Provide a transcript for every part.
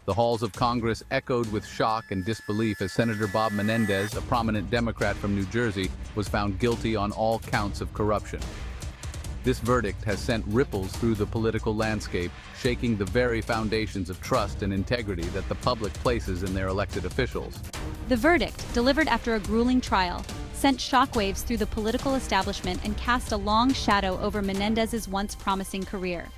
The halls of Congress echoed with shock and disbelief as Senator Bob Menendez, a prominent Democrat from New Jersey, was found guilty on all counts of corruption. This verdict has sent ripples through the political landscape, shaking the very foundations of trust and integrity that the public places in their elected officials. The verdict, delivered after a grueling trial, sent shockwaves through the political establishment and cast a long shadow over Menendez's once promising career.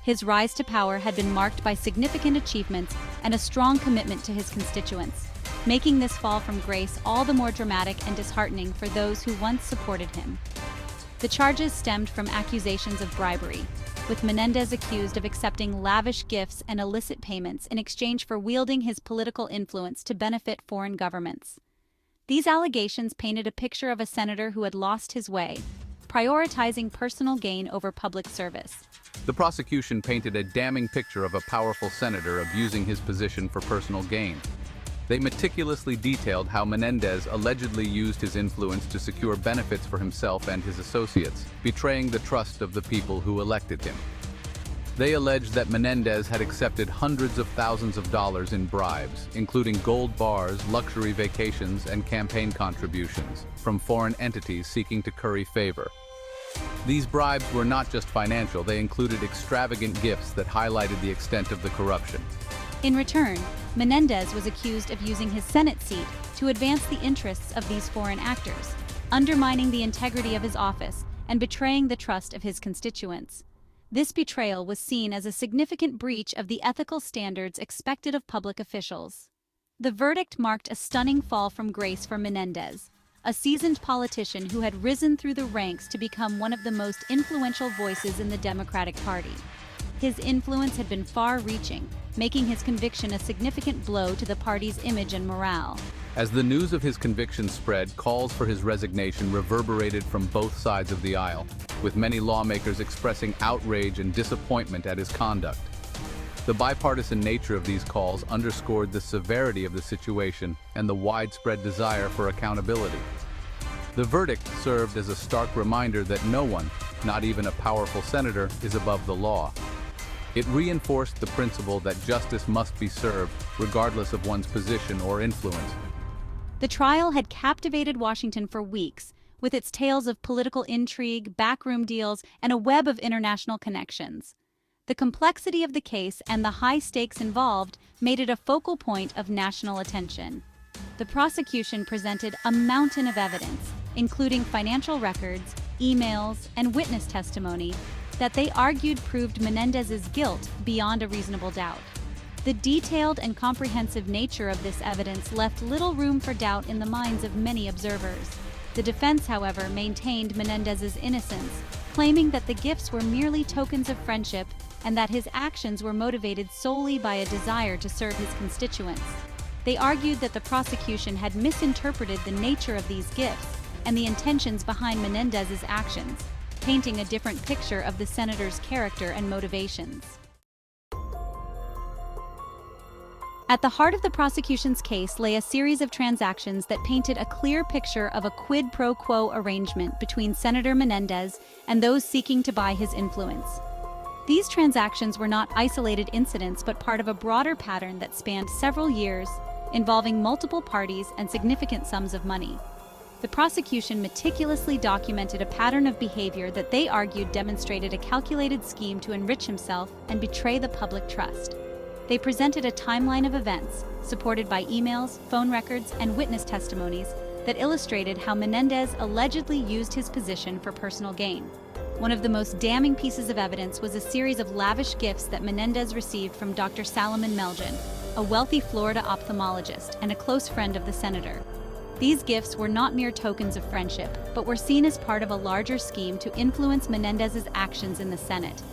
His rise to power had been marked by significant achievements and a strong commitment to his constituents, making this fall from grace all the more dramatic and disheartening for those who once supported him. The charges stemmed from accusations of bribery, with Menendez accused of accepting lavish gifts and illicit payments in exchange for wielding his political influence to benefit foreign governments. These allegations painted a picture of a senator who had lost his way, prioritizing personal gain over public service. The prosecution painted a damning picture of a powerful senator abusing his position for personal gain. They meticulously detailed how Menendez allegedly used his influence to secure benefits for himself and his associates, betraying the trust of the people who elected him. They alleged that Menendez had accepted hundreds of thousands of dollars in bribes, including gold bars, luxury vacations, and campaign contributions, from foreign entities seeking to curry favor. These bribes were not just financial, they included extravagant gifts that highlighted the extent of the corruption. In return, Menendez was accused of using his Senate seat to advance the interests of these foreign actors, undermining the integrity of his office and betraying the trust of his constituents. This betrayal was seen as a significant breach of the ethical standards expected of public officials. The verdict marked a stunning fall from grace for Menendez, a seasoned politician who had risen through the ranks to become one of the most influential voices in the Democratic Party. His influence had been far-reaching, making his conviction a significant blow to the party's image and morale. As the news of his conviction spread, calls for his resignation reverberated from both sides of the aisle, with many lawmakers expressing outrage and disappointment at his conduct. The bipartisan nature of these calls underscored the severity of the situation and the widespread desire for accountability. The verdict served as a stark reminder that no one, not even a powerful senator, is above the law. It reinforced the principle that justice must be served, regardless of one's position or influence. The trial had captivated Washington for weeks, with its tales of political intrigue, backroom deals, and a web of international connections. The complexity of the case and the high stakes involved made it a focal point of national attention. The prosecution presented a mountain of evidence, including financial records, emails, and witness testimony, that they argued proved Menendez's guilt beyond a reasonable doubt. The detailed and comprehensive nature of this evidence left little room for doubt in the minds of many observers. The defense, however, maintained Menendez's innocence, claiming that the gifts were merely tokens of friendship and that his actions were motivated solely by a desire to serve his constituents. They argued that the prosecution had misinterpreted the nature of these gifts and the intentions behind Menendez's actions, painting a different picture of the senator's character and motivations. At the heart of the prosecution's case lay a series of transactions that painted a clear picture of a quid pro quo arrangement between Senator Menendez and those seeking to buy his influence. These transactions were not isolated incidents but part of a broader pattern that spanned several years, involving multiple parties and significant sums of money. The prosecution meticulously documented a pattern of behavior that they argued demonstrated a calculated scheme to enrich himself and betray the public trust. They presented a timeline of events, supported by emails, phone records, and witness testimonies, that illustrated how Menendez allegedly used his position for personal gain. One of the most damning pieces of evidence was a series of lavish gifts that Menendez received from Dr. Salomon Melgen, a wealthy Florida ophthalmologist and a close friend of the senator. These gifts were not mere tokens of friendship, but were seen as part of a larger scheme to influence Menendez's actions in the Senate.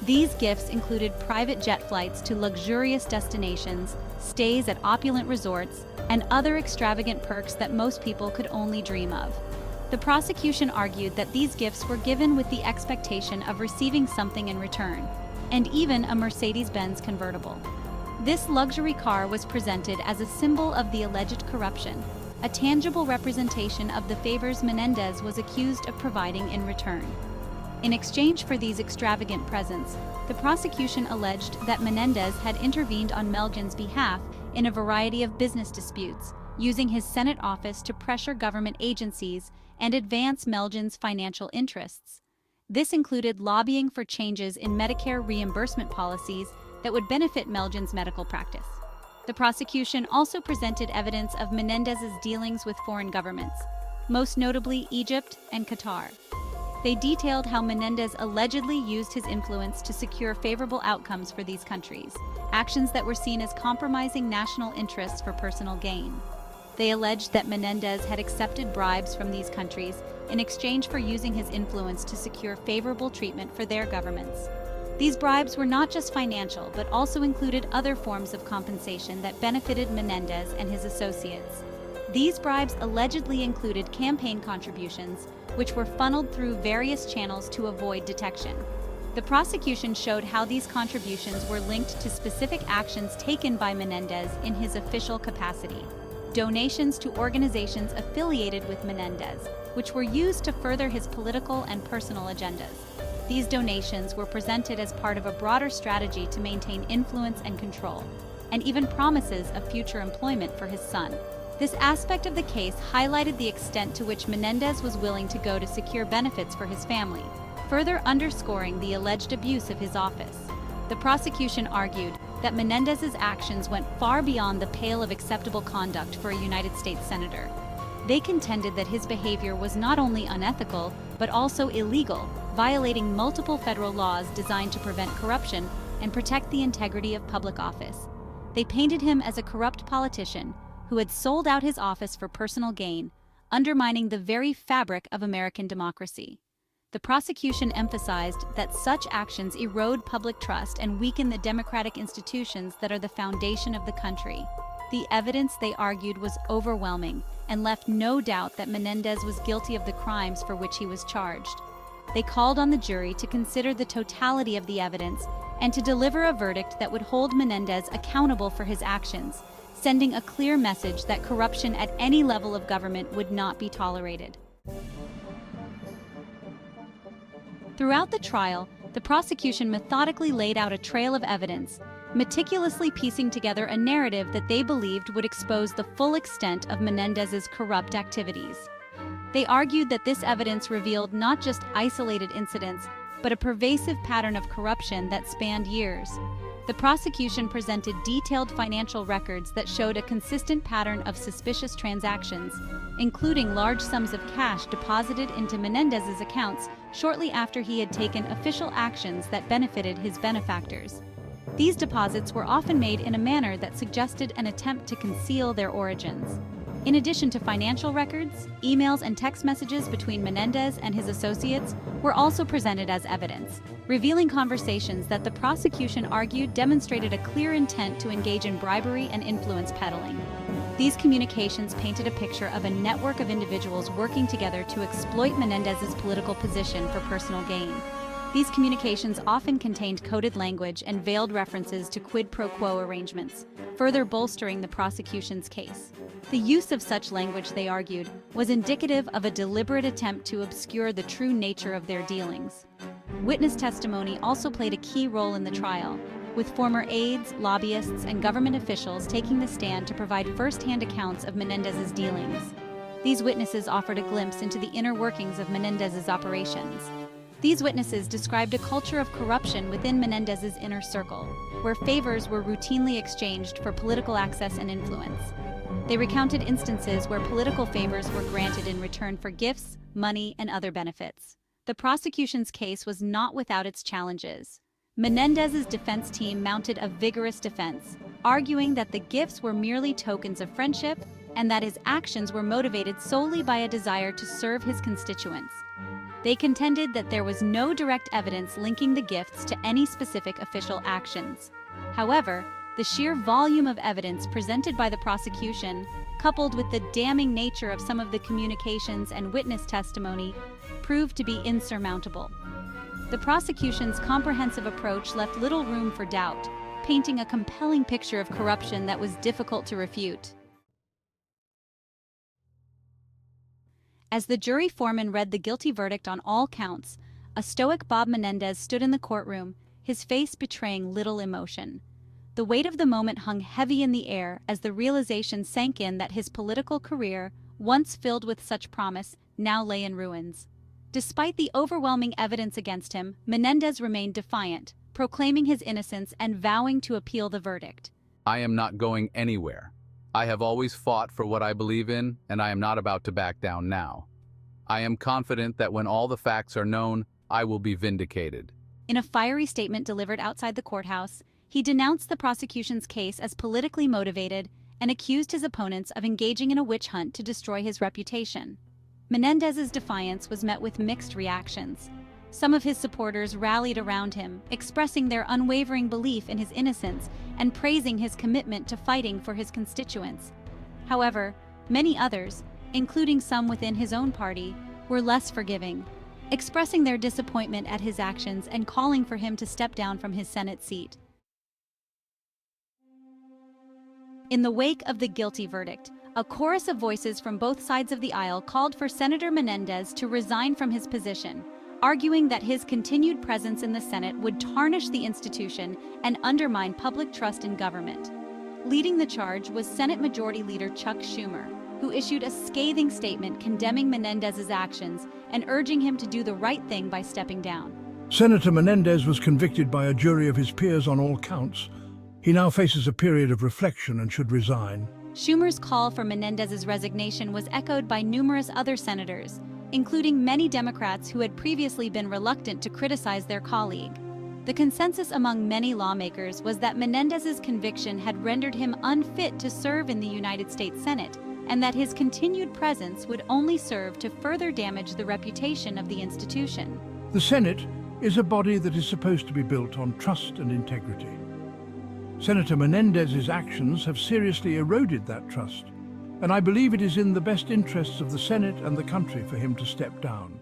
These gifts included private jet flights to luxurious destinations, stays at opulent resorts, and other extravagant perks that most people could only dream of. The prosecution argued that these gifts were given with the expectation of receiving something in return, and even a Mercedes-Benz convertible. This luxury car was presented as a symbol of the alleged corruption, a tangible representation of the favors Menendez was accused of providing in return. In exchange for these extravagant presents, the prosecution alleged that Menendez had intervened on Melgen's behalf in a variety of business disputes, using his Senate office to pressure government agencies and advance Melgen's financial interests. This included lobbying for changes in Medicare reimbursement policies that would benefit Melgen's medical practice. The prosecution also presented evidence of Menendez's dealings with foreign governments, most notably Egypt and Qatar. They detailed how Menendez allegedly used his influence to secure favorable outcomes for these countries, actions that were seen as compromising national interests for personal gain. They alleged that Menendez had accepted bribes from these countries in exchange for using his influence to secure favorable treatment for their governments. These bribes were not just financial, but also included other forms of compensation that benefited Menendez and his associates. These bribes allegedly included campaign contributions, which were funneled through various channels to avoid detection. The prosecution showed how these contributions were linked to specific actions taken by Menendez in his official capacity. Donations to organizations affiliated with Menendez, which were used to further his political and personal agendas. These donations were presented as part of a broader strategy to maintain influence and control, and even promises of future employment for his son. This aspect of the case highlighted the extent to which Menendez was willing to go to secure benefits for his family, further underscoring the alleged abuse of his office. The prosecution argued that Menendez's actions went far beyond the pale of acceptable conduct for a United States senator. They contended that his behavior was not only unethical, but also illegal, violating multiple federal laws designed to prevent corruption and protect the integrity of public office. They painted him as a corrupt politician who had sold out his office for personal gain, undermining the very fabric of American democracy. The prosecution emphasized that such actions erode public trust and weaken the democratic institutions that are the foundation of the country. The evidence, they argued, was overwhelming and left no doubt that Menendez was guilty of the crimes for which he was charged. They called on the jury to consider the totality of the evidence and to deliver a verdict that would hold Menendez accountable for his actions, sending a clear message that corruption at any level of government would not be tolerated. Throughout the trial, the prosecution methodically laid out a trail of evidence, meticulously piecing together a narrative that they believed would expose the full extent of Menendez's corrupt activities. They argued that this evidence revealed not just isolated incidents, but a pervasive pattern of corruption that spanned years. The prosecution presented detailed financial records that showed a consistent pattern of suspicious transactions, including large sums of cash deposited into Menendez's accounts shortly after he had taken official actions that benefited his benefactors. These deposits were often made in a manner that suggested an attempt to conceal their origins. In addition to financial records, emails and text messages between Menendez and his associates were also presented as evidence, revealing conversations that the prosecution argued demonstrated a clear intent to engage in bribery and influence peddling. These communications painted a picture of a network of individuals working together to exploit Menendez's political position for personal gain. These communications often contained coded language and veiled references to quid pro quo arrangements, further bolstering the prosecution's case. The use of such language, they argued, was indicative of a deliberate attempt to obscure the true nature of their dealings. Witness testimony also played a key role in the trial, with former aides, lobbyists, and government officials taking the stand to provide first-hand accounts of Menendez's dealings. These witnesses offered a glimpse into the inner workings of Menendez's operations. These witnesses described a culture of corruption within Menendez's inner circle, where favors were routinely exchanged for political access and influence. They recounted instances where political favors were granted in return for gifts, money, and other benefits. The prosecution's case was not without its challenges. Menendez's defense team mounted a vigorous defense, arguing that the gifts were merely tokens of friendship and that his actions were motivated solely by a desire to serve his constituents. They contended that there was no direct evidence linking the gifts to any specific official actions. However, the sheer volume of evidence presented by the prosecution, coupled with the damning nature of some of the communications and witness testimony, proved to be insurmountable. The prosecution's comprehensive approach left little room for doubt, painting a compelling picture of corruption that was difficult to refute. As the jury foreman read the guilty verdict on all counts, a stoic Bob Menendez stood in the courtroom, his face betraying little emotion. The weight of the moment hung heavy in the air as the realization sank in that his political career, once filled with such promise, now lay in ruins. Despite the overwhelming evidence against him, Menendez remained defiant, proclaiming his innocence and vowing to appeal the verdict. I am not going anywhere. I have always fought for what I believe in, and I am not about to back down now. I am confident that when all the facts are known, I will be vindicated. In a fiery statement delivered outside the courthouse, he denounced the prosecution's case as politically motivated and accused his opponents of engaging in a witch hunt to destroy his reputation. Menendez's defiance was met with mixed reactions. Some of his supporters rallied around him, expressing their unwavering belief in his innocence and praising his commitment to fighting for his constituents. However, many others, including some within his own party, were less forgiving, expressing their disappointment at his actions and calling for him to step down from his Senate seat. In the wake of the guilty verdict, a chorus of voices from both sides of the aisle called for Senator Menendez to resign from his position, arguing that his continued presence in the Senate would tarnish the institution and undermine public trust in government. Leading the charge was Senate Majority Leader Chuck Schumer, who issued a scathing statement condemning Menendez's actions and urging him to do the right thing by stepping down. Senator Menendez was convicted by a jury of his peers on all counts. He now faces a period of reflection and should resign. Schumer's call for Menendez's resignation was echoed by numerous other senators, including many Democrats who had previously been reluctant to criticize their colleague. The consensus among many lawmakers was that Menendez's conviction had rendered him unfit to serve in the United States Senate, and that his continued presence would only serve to further damage the reputation of the institution. The Senate is a body that is supposed to be built on trust and integrity. Senator Menendez's actions have seriously eroded that trust, and I believe it is in the best interests of the Senate and the country for him to step down.